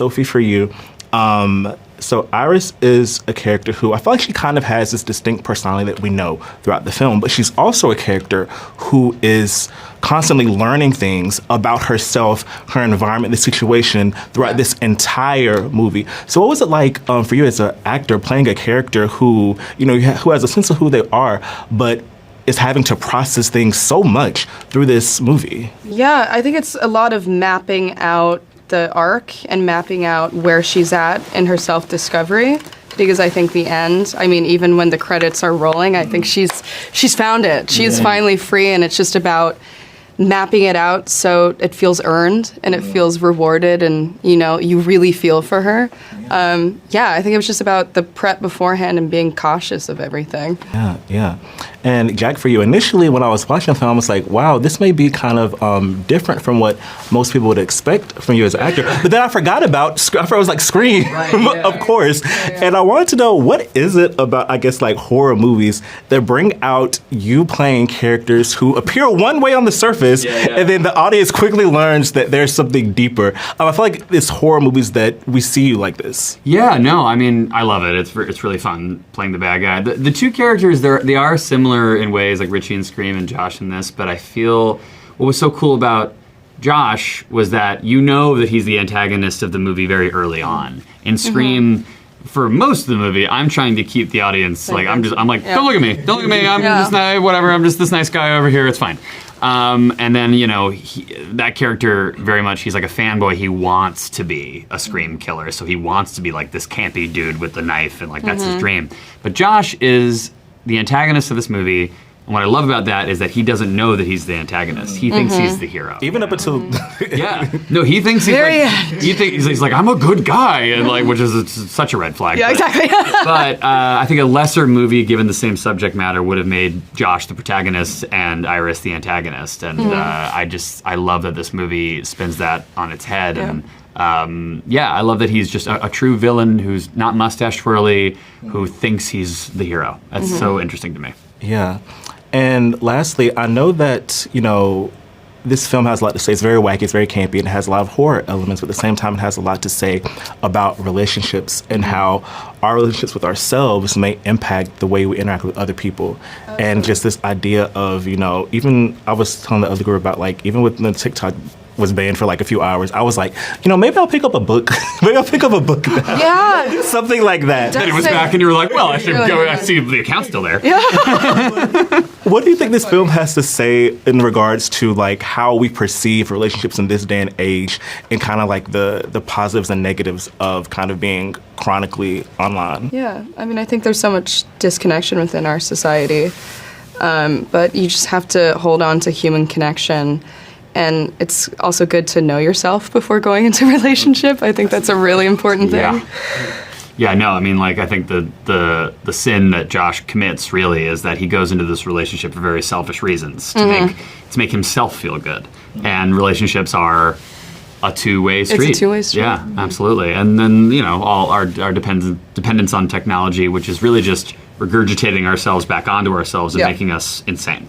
Sophie, for you. So Iris is a character who I feel like she kind of has this distinct personality that we know throughout the film, but she's also a character who is constantly learning things about herself, her environment, the situation throughout this entire movie. So what was it like for you as an actor playing a character who, who has a sense of who they are, but is having to process things so much through this movie? Yeah, I think it's a lot of mapping out the arc and mapping out where she's at in her self-discovery, because I think the end, even when the credits are rolling, I think she's found it. She's finally free, and it's just about mapping it out so it feels earned and it feels rewarded, and you really feel for her. I think it was just about the prep beforehand and being cautious of everything. Yeah. And Jack, for you, initially when I was watching the film, I was like, wow, this may be kind of different from what most people would expect from you as an actor. But then I forgot about, it was like Scream, of course. And I wanted to know, what is it about, I guess, like horror movies that bring out you playing characters who appear one way on the surface, and then the audience quickly learns that there's something deeper? I feel like it's horror movies that we see you like this. Yeah, no, I love it. It's really fun playing the bad guy. The two characters, they are similar in ways, like Richie and Scream and Josh in this, but I feel what was so cool about Josh was that that he's the antagonist of the movie very early on. In Scream, for most of the movie, I'm trying to keep the audience, like, I'm like, don't look at me, I'm just whatever, I'm just this nice guy over here, it's fine. And then, that character, very much, he's like a fanboy. He wants to be a Scream killer, so he wants to be like this campy dude with the knife, and like that's his dream. But Josh is the antagonist of this movie, and what I love about that is that he doesn't know that he's the antagonist. He thinks he's the hero. Even up until... No, he thinks he's like, I'm a good guy, and like, which is such a red flag. Yeah, exactly. But I think a lesser movie, given the same subject matter, would have made Josh the protagonist and Iris the antagonist. And I love that this movie spins that on its head. And I love that he's just a true villain who's not mustache twirly, who thinks he's the hero. That's so interesting to me. Yeah. And lastly, I know that, this film has a lot to say. It's very wacky, it's very campy, and it has a lot of horror elements, but at the same time, it has a lot to say about relationships and how our relationships with ourselves may impact the way we interact with other people. And just this idea of, even I was telling the other group about, like, even with the TikTok was banned for like a few hours, I was like, maybe I'll pick up a book. Maybe I'll pick up a book now. Yeah. Something like that. Then it was back and you were like, well, I should go. I see the account's still there. Yeah. What do you think this film has to say in regards to like how we perceive relationships in this day and age, and kind of like the positives and negatives of kind of being chronically online? Yeah. I think there's so much disconnection within our society, but you just have to hold on to human connection. And it's also good to know yourself before going into a relationship. I think that's a really important thing. Yeah, no, I think the sin that Josh commits really is that he goes into this relationship for very selfish reasons, to make himself feel good. And relationships are a two-way street. It's a two-way street. Yeah, absolutely. And then, all our dependence on technology, which is really just regurgitating ourselves back onto ourselves and making us insane.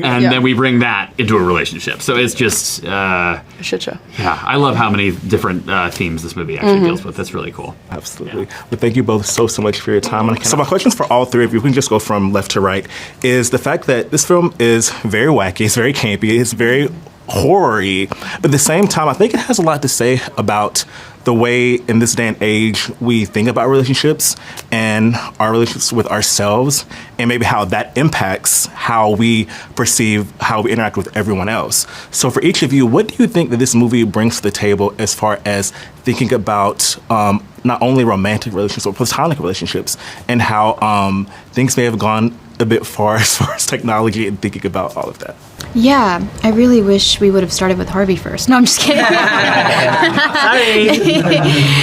And then we bring that into a relationship. So it's just... a shit show. Yeah, I love how many different themes this movie actually deals with. That's really cool. Absolutely. Well, thank you both so much for your time. So my questions for all three of you, we can just go from left to right, is the fact that this film is very wacky, it's very campy, it's very horror-y, but at the same time, I think it has a lot to say about the way in this day and age we think about relationships and our relationships with ourselves, and maybe how that impacts how we perceive, how we interact with everyone else. So for each of you, what do you think that this movie brings to the table as far as thinking about not only romantic relationships, but platonic relationships, and how things may have gone a bit far as technology and thinking about all of that? Yeah, I really wish we would have started with Harvey first. No, I'm just kidding. Sorry.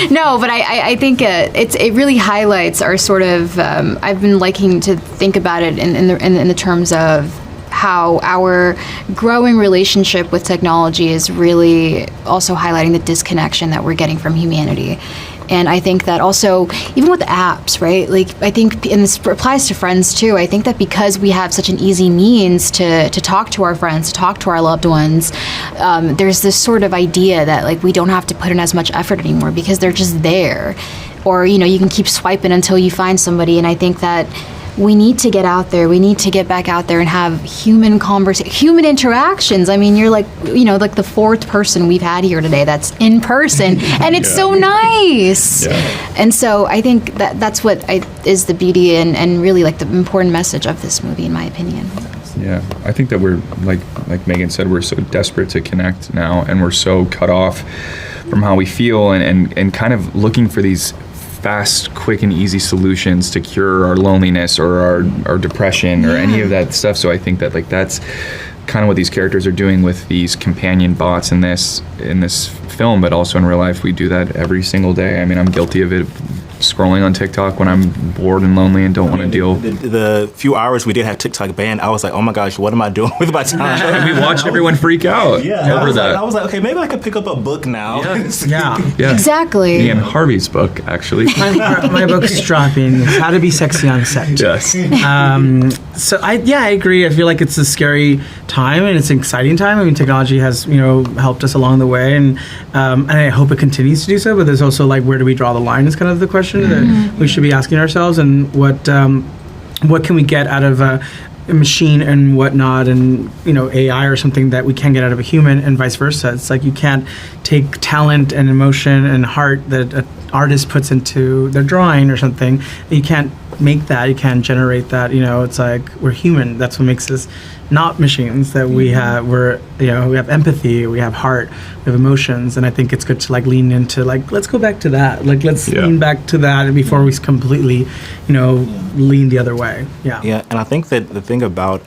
No, but I think it really highlights our sort of. I've been liking to think about it in the terms of how our growing relationship with technology is really also highlighting the disconnection that we're getting from humanity. And I think that also, even with apps, right? Like, I think, and this applies to friends too, I think that because we have such an easy means to talk to our friends, to talk to our loved ones, there's this sort of idea that, like, we don't have to put in as much effort anymore because they're just there. Or, you know, you can keep swiping until you find somebody. And I think that we need to get out there. We need to get back out there and have human interactions. I mean, you're like, you know, like the fourth person we've had here today that's in person, and it's so nice. Yeah. And so I think that's what is the beauty and really like the important message of this movie, in my opinion. Yeah, I think that we're, like Megan said, we're so desperate to connect now, and we're so cut off from how we feel and kind of looking for these fast, quick, and easy solutions to cure our loneliness or our depression or any of that stuff. So I think that, like, that's kind of what these characters are doing with these companion bots in this film, but also in real life. We do that every single day. I mean, I'm guilty of it, scrolling on TikTok when I'm bored and lonely and don't want to deal. The few hours we did have TikTok banned, I was like, oh my gosh, what am I doing with my time? And we watched everyone freak out over that. I was like, okay, maybe I could pick up a book now. Yeah. Exactly. Me and Harvey's book, actually. My book's dropping. It's How to Be Sexy on Set. Yes. So I agree. I feel like it's a scary time and it's an exciting time. I mean, technology has, you know, helped us along the way, and I hope it continues to do so. But there's also, like, where do we draw the line is kind of the question that we should be asking ourselves, and what can we get out of a machine and whatnot, and, you know, AI or something that we can get out of a human, and vice versa. It's like you can't take talent and emotion and heart that an artist puts into their drawing or something. You can't make that. You can't generate that. You know, it's like we're human. That's what makes us not machines. That we have, we have empathy, we have heart, we have emotions, and I think it's good to, like, lean into, like, let's go back to that. Like, let's lean back to that before we completely, you know, lean the other way. Yeah. Yeah, and I think that the thing about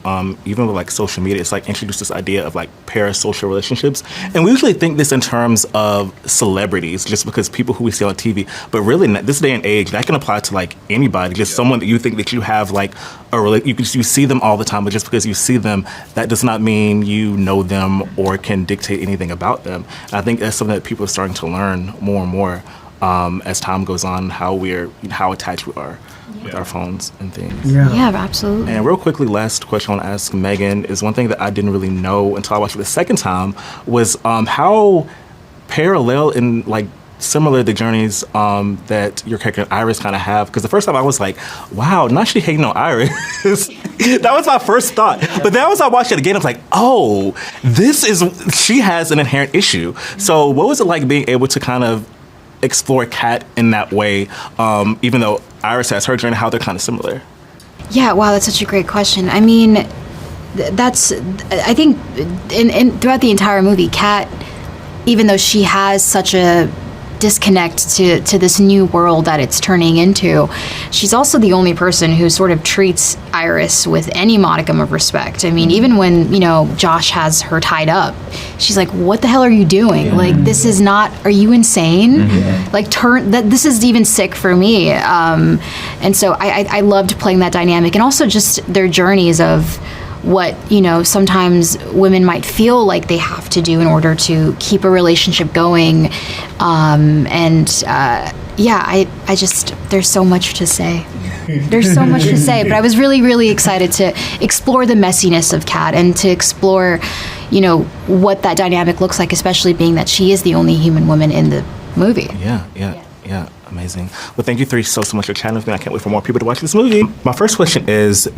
even with, like, social media, it's like introduced this idea of, like, parasocial relationships, and we usually think this in terms of celebrities, just because people who we see on TV. But really, this day and age, that can apply to, like, anybody. Just someone that you think that you have, like, you see them all the time, but just because you see them, that does not mean you know them or can dictate anything about them. And I think that's something that people are starting to learn more and more as time goes on, how attached we are with our phones and things. Yeah, absolutely. And real quickly, last question I want to ask Megan is one thing that I didn't really know until I watched it the second time was how parallel and, like, similar the journeys that your character Iris kind of have. Because the first time I was like, wow, not she hating on Iris. That was my first thought. But then as I watched it again, I was like, oh, she has an inherent issue. So what was it like being able to kind of explore Kat in that way, even though Iris has her journey, how they're kind of similar? Yeah, wow, that's such a great question. I mean, I think throughout the entire movie, Kat, even though she has such a disconnect to this new world that it's turning into, she's also the only person who sort of treats Iris with any modicum of respect. I mean, even when, you know, Josh has her tied up, she's like, what the hell are you doing? Like, this is not, are you insane? Like, this is even sick for me. And so I loved playing that dynamic, and also just their journeys of what, you know, sometimes women might feel like they have to do in order to keep a relationship going. I just, there's so much to say. There's so much to say, but I was really, really excited to explore the messiness of Kat and to explore, you know, what that dynamic looks like, especially being that she is the only human woman in the movie. Yeah, amazing. Well, thank you three so much for chatting with me. I can't wait for more people to watch this movie. My first question is,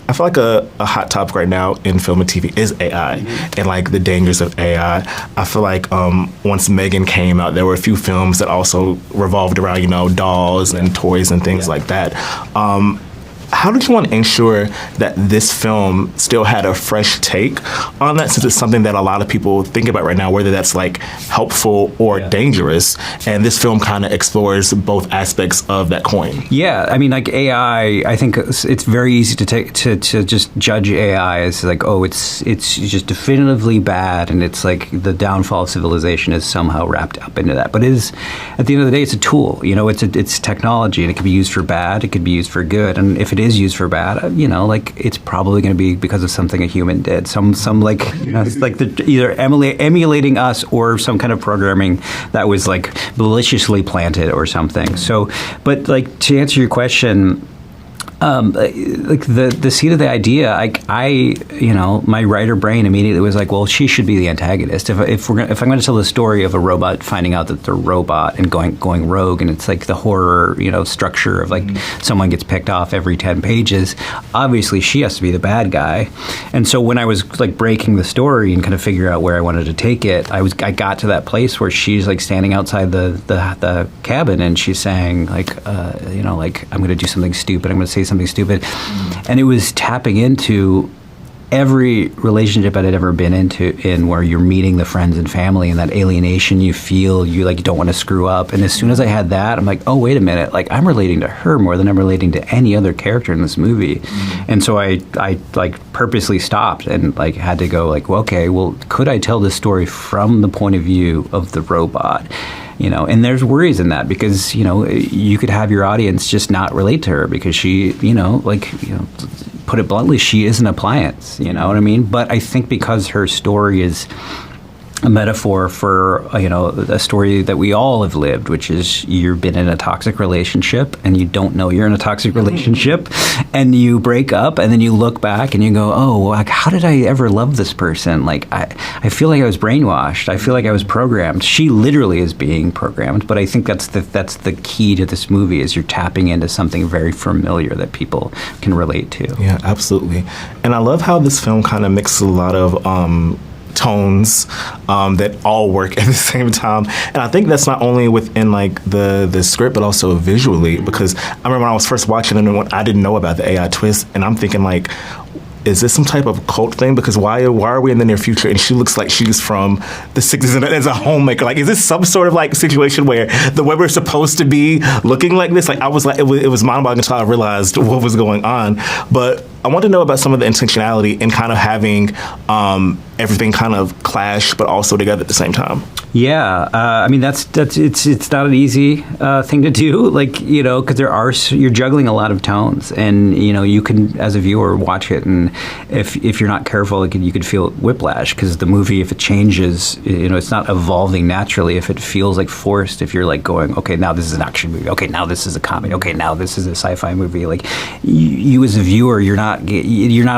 I feel like a hot topic right now in film and TV is AI and, like, the dangers of AI. I feel like once Megan came out, there were a few films that also revolved around, you know, dolls and toys and things like that. How did you want to ensure that this film still had a fresh take on that, since it's something that a lot of people think about right now, whether that's, like, helpful or dangerous, and this film kind of explores both aspects of that coin? Yeah, I mean, like, AI, I think it's very easy to just judge AI as, like, oh, it's just definitively bad, and it's like the downfall of civilization is somehow wrapped up into that. But it is, at the end of the day, it's a tool. You know, it's technology, and it can be used for bad, it could be used for good, and if it is used for bad, like it's probably going to be because of something a human did. Some like, it's like either emulating us or some kind of programming that was like maliciously planted or something. So, but like to answer your question, like the seed of the idea, my writer brain immediately was like, well, she should be the antagonist. If I'm going to tell the story of a robot finding out that they're a robot and going rogue, and it's like the horror, structure of like someone gets picked off every 10 pages, obviously she has to be the bad guy. And so when I was like breaking the story and kind of figure out where I wanted to take it, I got to that place where she's like standing outside the cabin and she's saying like, like I'm going to do something stupid. I'm going to say something stupid. And it was tapping into every relationship I had ever been in where you're meeting the friends and family and that alienation you feel, you like you don't want to screw up. And as soon as I had that, I'm like, oh, wait a minute, like I'm relating to her more than I'm relating to any other character in this movie. And so I like purposely stopped and like had to go like, well, okay, well, could I tell this story from the point of view of the robot? And there's worries in that because, you could have your audience just not relate to her because she, put it bluntly, she is an appliance, you know what I mean? But I think because her story is a metaphor for, a story that we all have lived, which is you've been in a toxic relationship and you don't know you're in a toxic relationship and you break up and then you look back and you go, oh, like, how did I ever love this person? Like, I feel like I was brainwashed. I feel like I was programmed. She literally is being programmed, but I think that's the key to this movie is you're tapping into something very familiar that people can relate to. Yeah, absolutely. And I love how this film kind of mixes a lot of tones that all work at the same time, and I think that's not only within like the script but also visually, because I remember when I was first watching it and when I didn't know about the AI twist, and I'm thinking like, is this some type of cult thing? Because why are we in the near future and she looks like she's from the 60s and as a homemaker? Like, is this some sort of like situation where the way we're supposed to be looking like this? Like, I was like, it was mind-boggling until I realized what was going on. But I want to know about some of the intentionality in kind of having everything kind of clash, but also together at the same time. Yeah, I mean it's not an easy thing to do, like because you're juggling a lot of tones, and you can as a viewer watch it, and if you're not careful, you could feel whiplash because the movie, if it changes, it's not evolving naturally. If it feels like forced, if you're like going, okay, now this is an action movie, okay, now this is a comedy, okay, now this is a sci-fi movie, like you as a viewer, you're not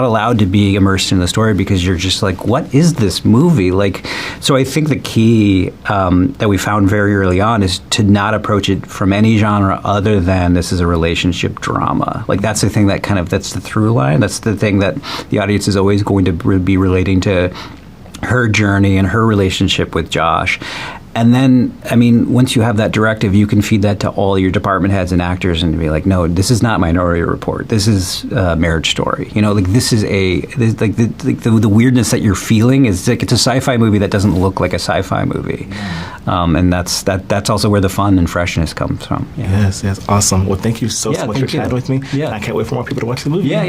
allowed to be immersed in the story because you're just like, what is this movie? Like, so I think the key that we found very early on is to not approach it from any genre other than this is a relationship drama. Like, that's the thing that's the through line. That's the thing that the audience is always going to be relating to her journey and her relationship with Josh. And then, I mean, once you have that directive, you can feed that to all your department heads and actors and be like, no, this is not Minority Report. This is Marriage Story. Like, this is the weirdness that you're feeling is like it's a sci-fi movie that doesn't look like a sci-fi movie. And that's also where the fun and freshness comes from. Yes, awesome. Well, thank you so much for chatting with me. Yeah. I can't wait for more people to watch the movie. Yeah.